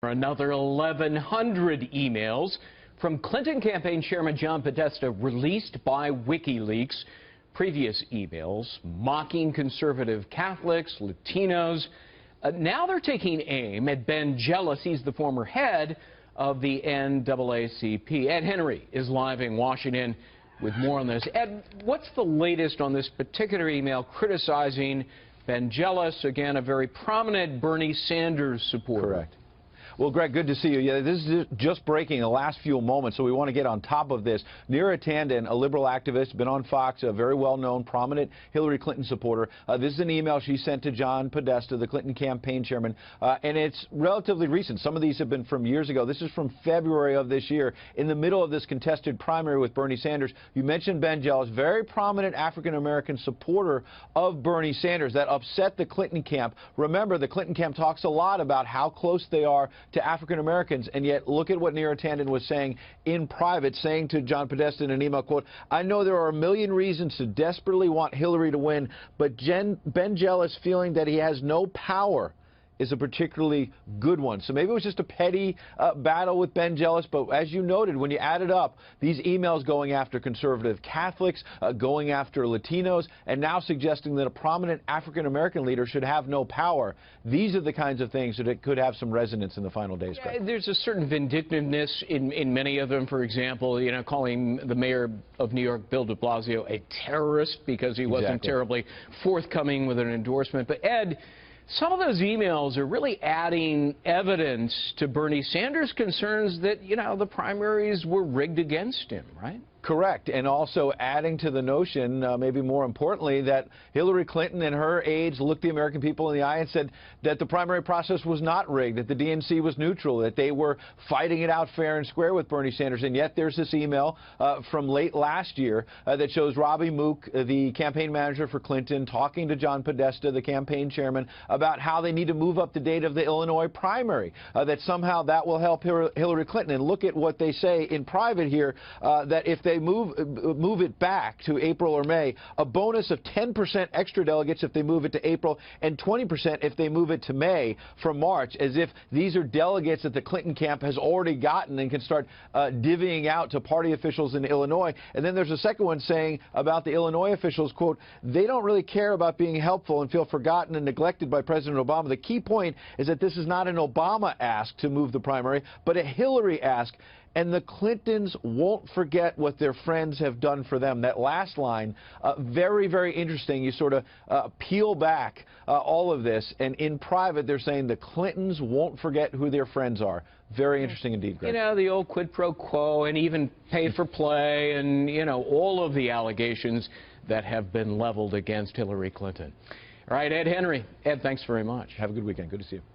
Another 1,100 emails from Clinton campaign chairman John Podesta released by WikiLeaks. Previous emails mocking conservative Catholics, Latinos. Now they're taking aim at Ben Jealous. He's the former head of the NAACP. Ed Henry is live in Washington with more on this. Ed, what's the latest on this particular email criticizing Ben Jealous, again, a very prominent Bernie Sanders supporter? Correct. Well, Greg, good to see you. Yeah, this is just breaking the last few moments, so we want to get on top of this. Neera Tanden, a liberal activist, been on Fox, a very well-known, prominent Hillary Clinton supporter. This is an email she sent to John Podesta, the Clinton campaign chairman, and it's relatively recent. Some of these have been from years ago. This is from February of this year, in the middle of this contested primary with Bernie Sanders. You mentioned Ben Jealous, very prominent African-American supporter of Bernie Sanders. That upset the Clinton camp. Remember, the Clinton camp talks a lot about how close they are to African Americans, and yet look at what Neera Tanden was saying in private, saying to John Podesta in an email, quote, "I know there are a million reasons to desperately want Hillary to win, but Ben Jealous feeling that he has no power is a particularly good one." So maybe it was just a petty battle with Ben Jealous, but as you noted, when you add it up, these emails going after conservative Catholics, going after Latinos, and now suggesting that a prominent African-American leader should have no power, these are the kinds of things that could have some resonance in the final days. Yeah, there's a certain vindictiveness in many of them. For example, calling the mayor of New York, Bill de Blasio, a terrorist because he wasn't terribly forthcoming with an endorsement. But Ed, some of those emails are really adding evidence to Bernie Sanders' concerns that, the primaries were rigged against him, right? Correct, and also adding to the notion, maybe more importantly, that Hillary Clinton and her aides looked the American people in the eye and said that the primary process was not rigged, that the DNC was neutral, that they were fighting it out fair and square with Bernie Sanders. And yet there's this email from late last year that shows Robbie Mook, the campaign manager for Clinton, talking to John Podesta, the campaign chairman, about how they need to move up the date of the Illinois primary, that somehow that will help Hillary Clinton. And look at what they say in private here, that if they move it back to April or May, a bonus of 10% extra delegates if they move it to April, and 20% if they move it to May from March, as if these are delegates that the Clinton camp has already gotten and can start divvying out to party officials in Illinois. And then there's a second one saying about the Illinois officials, quote, "They don't really care about being helpful and feel forgotten and neglected by President Obama. The key point is that this is not an Obama ask to move the primary, but a Hillary ask. And the Clintons won't forget what their friends have done for them." That last line, very, very interesting. You sort of peel back all of this, and in private they're saying the Clintons won't forget who their friends are. Very interesting indeed, Greg. The old quid pro quo and even pay for play and, all of the allegations that have been leveled against Hillary Clinton. All right, Ed Henry. Ed, thanks very much. Have a good weekend. Good to see you.